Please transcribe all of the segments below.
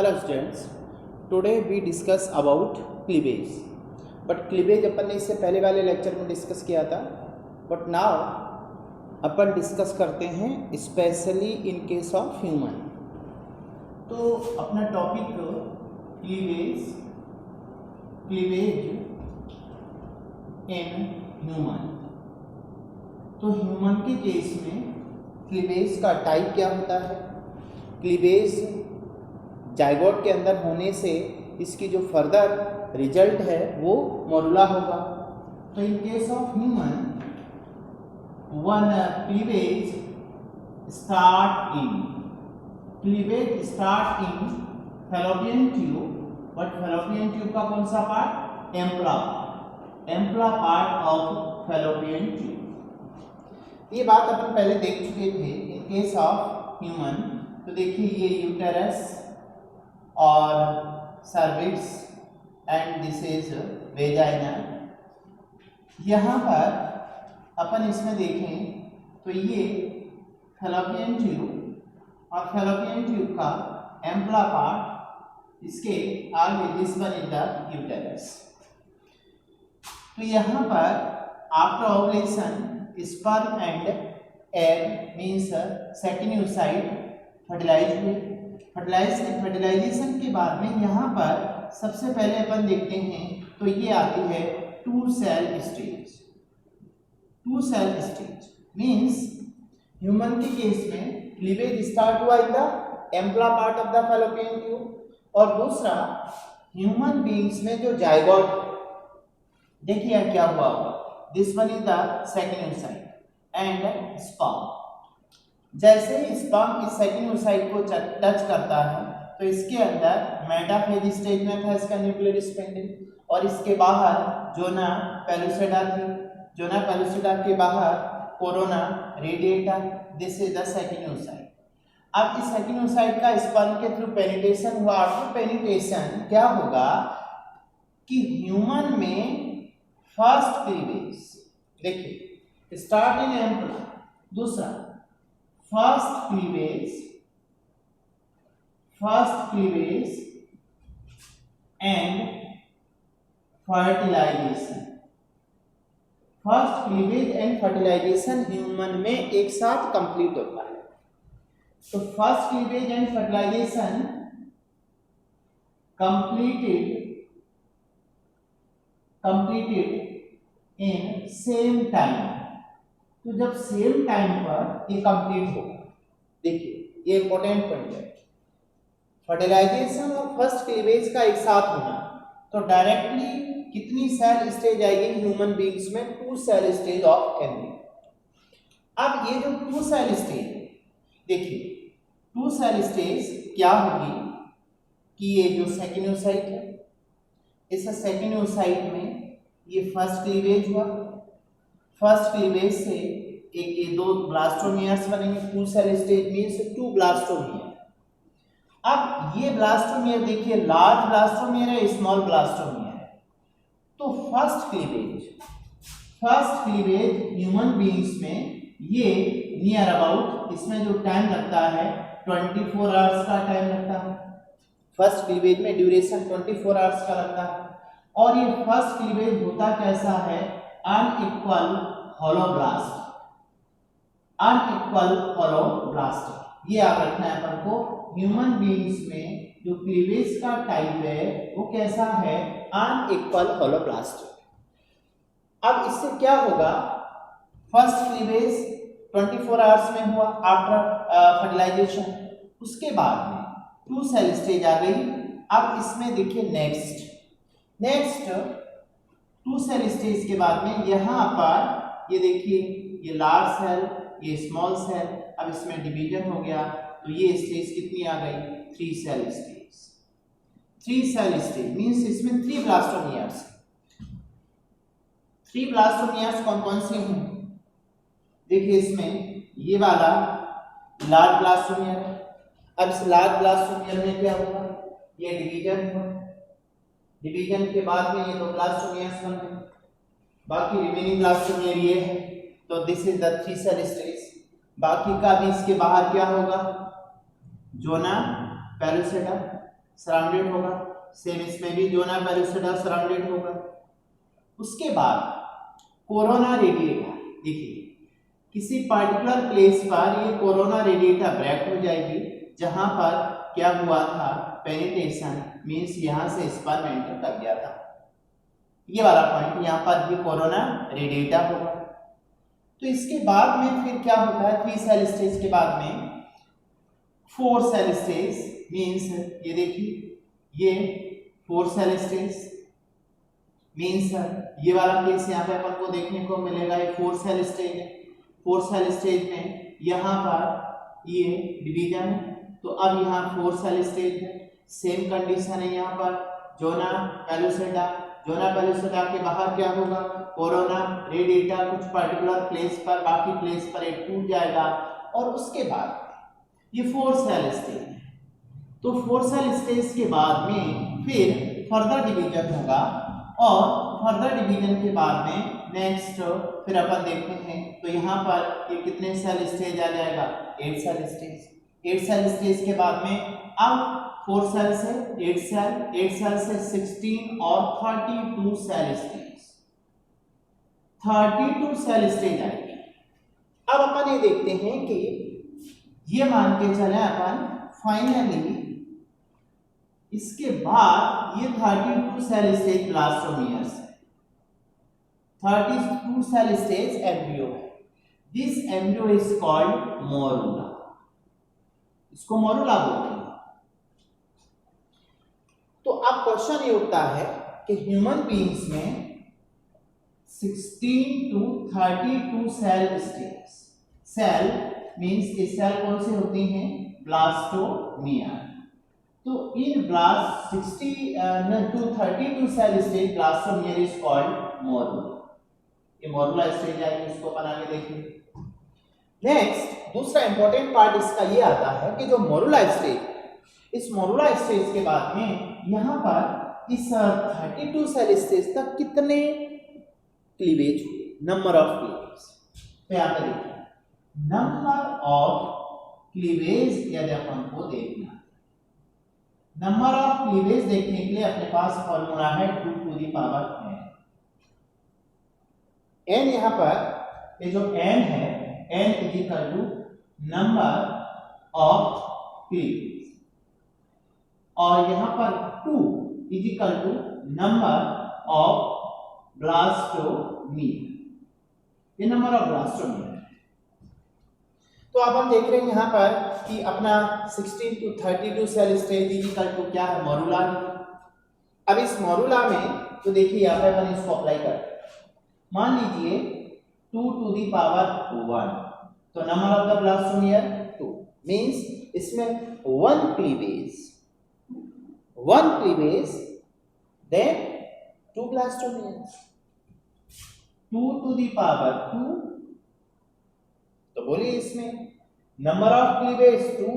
Hello students, today we discuss about cleavage. But cleavage अपन ने इससे पहले वाले लेक्चर में डिस्कस किया था, बट नाउ अपन डिस्कस करते हैं specially in case of human. तो अपना टॉपिक क्लीवेज इन ह्यूमन। तो ह्यूमन के केस में क्लीवेज का टाइप क्या होता है। क्लीवेज जाइगोट के अंदर होने से इसकी जो फर्दर रिजल्ट है वो मोरुला होगा। तो in case of human one cleavage start in fallopian tube. But fallopian tube का कौन सा part? एम्प्ला part of fallopian tube. ये बात अपन पहले देख चुके थे इन केस ऑफ ह्यूमन। तो देखिए ये यूटेरस और cervix and this is vagina. यहाँ पर अपन इसमें देखें तो ये फैलोपियन ट्यूब और फैलोपियन ट्यूब का एम्प्ला पार्ट, इसके आगे this one is the uterus. तो यहाँ पर after ovulation sperm and egg means second oocyte fertilise हुए। फर्टिलाइजेशन के बाद में यहाँ पर सबसे पहले अपन देखते हैं तो ये आती है two cell stage means human के केस में क्लीवेज स्टार्ट हुआ in the ampulla part of the fallopian tube, और दूसरा ह्यूमन बीइंग्स में जो जाइगोट, देखिए क्या हुआ होगा, this one is the second oocyte and sperm. जैसे ही स्पर्म इस सेकेंड oocyte को टच करता है तो इसके अंदर मेटाफेज स्टेज में था इसका न्यूक्लियर स्पेंडिल, और इसके बाहर जोना पेलुसिडा थी। जोना पेलुसिडा के बाहर corona radiata, this is the second oocyte। अब इस सेकेंड oocyte का स्पर्म के थ्रू पेनिट्रेशन हुआ। आफ्टर पेनिट्रेशन क्या होगा कि ह्यूमन में फर्स्ट क्लीवेज, देखिए स्टार्ट इन एम्प्ला, दूसरा first cleavage and fertilisation. First cleavage and fertilisation human में एक साथ कंप्लीट होता है। तो first cleavage and fertilisation completed in same time. तो जब सेम टाइम पर ये कंप्लीट होगा, देखिए ये इंपॉर्टेंट पॉइंट है, फर्टिलाइजेशन और फर्स्ट क्लीवेज का एक साथ होना, तो डायरेक्टली कितनी सेल स्टेज आएगी ह्यूमन बीइंग्स में? Two cell stage of embryo. अब ये जो टू सेल स्टेज, देखिए टू सेल स्टेज क्या होगी कि ये जो सेकेंड oocyte है, इस सेकेंड oocyte में ये फर्स्ट क्लीवेज हुआ। फर्स्ट क्लीवेज से एक ये दो ब्लास्टोमियर्स बनेंगे। Two cell stage means two blastomere. अब ये ब्लास्टोमियर देखिए लार्ज ब्लास्टोमियर है, स्मॉल ब्लास्टोमियर है। तो फर्स्ट क्लीवेज ह्यूमन बीइंग्स में ये नियर अबाउट, इसमें जो टाइम लगता है 24 आवर्स का टाइम लगता है। फर्स्ट क्लीवेज में ड्यूरेशन 24 आवर्स का लगता है। और ये फर्स्ट क्लीवेज होता कैसा है? अनइक्वल होलोब्लास्ट। ये याद रखना है अपन को। ह्यूमन बीइंग्स में जो क्लीवेज का टाइप है वो कैसा है? अनइक्वल होलोब्लास्ट। अब इससे क्या होगा? फर्स्ट क्लीवेज 24 आवर्स में हुआ आफ्टर फर्टिलाइजेशन। उसके बाद में टू सेल स्टेज आ गई। अब इसमें देखिए नेक्स्ट टू सेल स्टेज के बाद में यहाँ पर ये देखिए ये लार्ज सेल, ये स्मॉल सेल। अब इसमें डिवीजन हो गया, तो ये स्टेज कितनी आ गई? 3 सेल स्टेज मींस इसमें 3 ब्लास्टोमियर्स। 3 ब्लास्टोमियर्स कौन कौन से हैं? देखिए इसमें ये वाला लार्ज ब्लास्टोमियर। अब इस लार्ज ब्लास्टोमियर में क्या होगा? ये डिवीजन हुआ। डिवीजन के बाद में ये दो ब्लास्टोमियर्स बन गए, बाकी रिमेनिंग ब्लास्टोमियर ये है। तो this is the 3 cell stage. बाकी का भी इसके बाहर क्या होगा? जोना पेलुसिडा, सराउंडेड होगा, सेम इसमें भी जोना पेलुसिडा सराउंडेड होगा। उसके बाद कोरोना रेडिएटा, देखिए किसी पर्टिकुलर प्लेस पर ये कोरोना रेडिएटा ब्रेक हो जाएगी, जहां पर क्या हुआ था, पेनिट्रेशन मींस यहां से स्पर्म एंटर कर गया था, ये वाला पॉइंट यहाँ पर भी कोरोना रेडिएटा होगा। तो इसके बाद में फिर क्या होता है, 3 सेल स्टेज के बाद में 4 सेल स्टेज मींस ये देखिए ये 4 सेल स्टेज मींस ये वाला केस यहाँ पे अपन को देखने को मिलेगा, ये 4 सेल स्टेज है। 4 सेल स्टेज में यहाँ पर ये डिवीजन है, तो अब यहाँ 4 सेल स्टेज है, सेम कंडीशन है यहाँ पर जोना पेलुसिडा, जोना पेलुसिडा के बाहर क्या होगा, कोरोना रेडिएटा कुछ पर्टिकुलर प्लेस पर, बाकी प्लेस पर एक टूट जाएगा, और उसके बाद ये 4 सेल स्टेज है। तो 4 सेल स्टेज के बाद में फिर फर्दर डिवीजन होगा, और फर्दर डिवीजन के बाद में नेक्स्ट फिर अपन देखते हैं, तो यहाँ पर ये कितने सेल स्टेज आ जाएगा, 8 सेल स्टेज। 8 सेल स्टेज के बाद में अब 4 सेल से 8 सेल, 8 सेल से 16 और 32 सेल स्टेज, 32 सेल स्टेज आएगी। अब अपन ये देखते हैं कि ये मान के चले अपन फाइनली इसके बाद ये 32 सेल स्टेज ब्लास्टोमियर्स है, 32 सेल स्टेज एम्ब्रियो है। This embryo is called morula, इसको मोरुला बोलते हैं। तो अब क्वेश्चन ये उठता है कि ह्यूमन बीइंग्स में 16 to 32 cell stage, cell means ये सेल कौन से होती हैं, ब्लास्टोमियर। तो इन blast 60 to 32 cell stage blastomere is called morula. ये मोरुला स्टेज है, इसको अपन आगे देखेंगे। नेक्स्ट दूसरा इंपॉर्टेंट पार्ट इसका ये आता है कि जो मोरुला स्टेज, इस मोरुला स्टेज के बाद में यहाँ पर इस 32 सेल स्टेज तक कितने क्लीवेज हुए, नंबर ऑफ क्लीवेज। तो यहाँ पे देखिए नंबर ऑफ क्लीवेज यदि अपन को देखना, नंबर ऑफ क्लीवेज देखने के लिए अपने पास फॉर्मूला है 2 to the power n। n यहाँ पर ये जो n है, n is equal to number of cleavage, और यहाँ पर 2 is equal to number of blastomere, ये नंबर ऑफ ब्लास्टोमियर। तो आप हम देख रहे हैं यहाँ पर कि अपना 16 to 32 cell stage equal to क्या है, मोरुला। अब इस मोरुला में तो देखिए यहाँ पे अपन इसको अप्लाई करते हैं, मान लीजिए 2 to the power 1, तो number of the blastomere 2 means इसमें 1 cleavage then 2 blastomeres, 2 to the power 2, तो बोलिए इसमें नंबर ऑफ क्लीवेज 2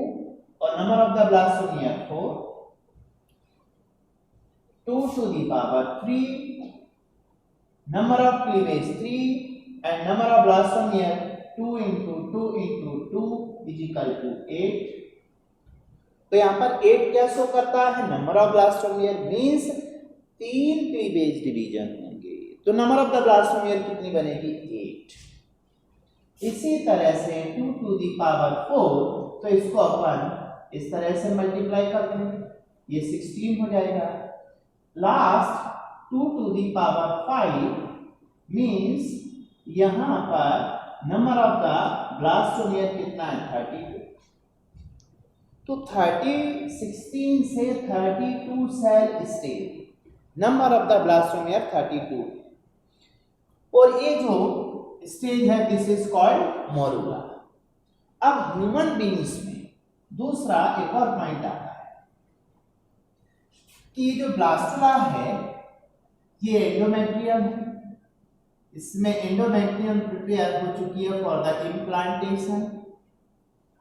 और number of the blastomere 4, 2 to the power 3, number of cleavage 3 and number of blastomere 2 into 2 into 2 is equal to 8। तो यहाँ पर 8 क्या show करता है, number of blastomere means 3 cleavage division होंगे, तो नंबर ऑफ द ब्लास्टोमियर कितनी बनेगी, 8। इसी तरह से 2 to the power 4, तो इसको अपन इस तरह से मल्टीप्लाई कर देंगे, ये 16 हो जाएगा। Last 2 to the power 5 means यहाँ पर नंबर ऑफ द ब्लास्टोमियर कितना है, 32। तो 16 से 32 cell stage, number of the blastomere 32, और ये जो स्टेज है दिस इज कॉल्ड मोरुला। अब ह्यूमन बीइंग्स में दूसरा एक और पॉइंट आता है कि जो ब्लास्टुला है ये एंडोमेट्रियम है, इसमें एंडोमेट्रियम प्रिपेयर हो चुकी है फॉर द इम्प्लांटेशन,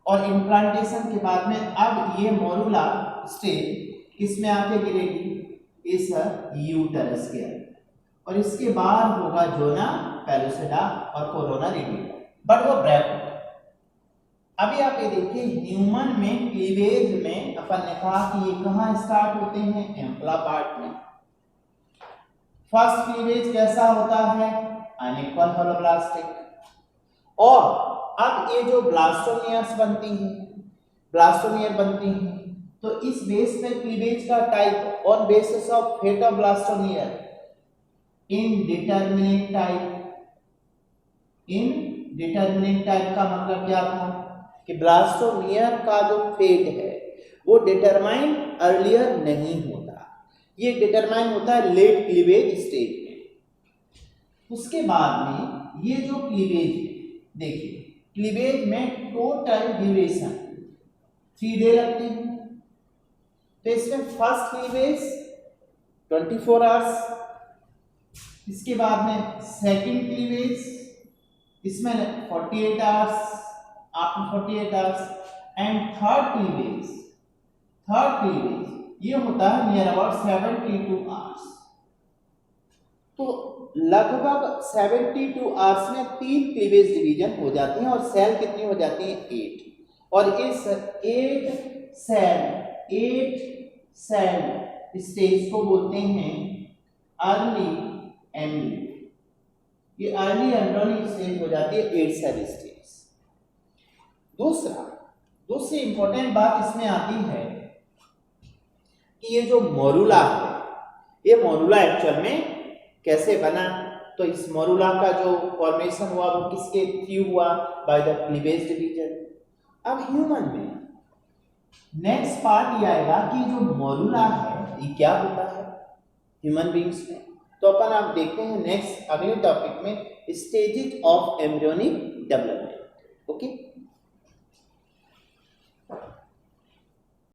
और इम्प्लांटेशन के बाद में अब ये मोरुला स्टेज किसमें आके गिरेगी, इस यूटरस के अंदर, और इसके बाद होगा जोना पेलुसिडा और कोरोना रेडिएटा, बट वो ब्रेक होगा। अभी आप ये देखिए ह्यूमन में क्लीवेज में अपन ने कहा कि ये कहाँ स्टार्ट होते हैं, एम्प्ला पार्ट में। फर्स्ट क्लीवेज कैसा होता है, अनइक्वल होलोब्लास्टिक। और अब ये जो ब्लास्टोमियर्स बनती हैं, ब्लास्टोमियर बनती हैं, तो इस बेस पे क्लीवेज का type on basis of fate of blastomere indeterminate type. Indeterminate type का मतलब क्या था कि ब्लास्टोमियर का जो फेट है वो डिटरमाइन अर्लियर नहीं होता, ये डिटरमाइन होता है लेट क्लीवेज स्टेज में। उसके बाद में ये जो क्लीवेज है, देखिए क्लीवेज में टोटल ड्यूरेशन 3 डे लगती है, तो इसमें फर्स्ट क्लीवेज 24 आवर्स, इसके बाद में सेकंड क्लीवेज इसमें 48 hours, after 48 hours, and third cleavage ये होता है नियर अबाउट 72 आवर्स। तो लगभग 72 आवर्स में 3 क्लीवेज डिवीजन हो जाती हैं और सेल कितनी हो जाती है, 8। और इस 8 सेल स्टेज को बोलते हैं अर्ली एम्ब्रियो। ये अर्ली एम्ब्रियोनिक स्टेज हो जाती है 8 सेल स्टेज। दूसरी इंपॉर्टेंट बात इसमें आती है कि ये जो मोरुला है, ये मोरुला एक्चुअल में कैसे बना, तो इस मोरुला का जो फॉर्मेशन हुआ वो किसके थ्रू हुआ, बाय द क्लीवेज डिवीजन। अब ह्यूमन में नेक्स्ट पार्ट ये आएगा कि जो मोरुला है ये क्या होता है ह्यूमन बींग्स में। तो अपन आप देखते हैं नेक्स्ट अगले टॉपिक में stages of embryonic development. Okay.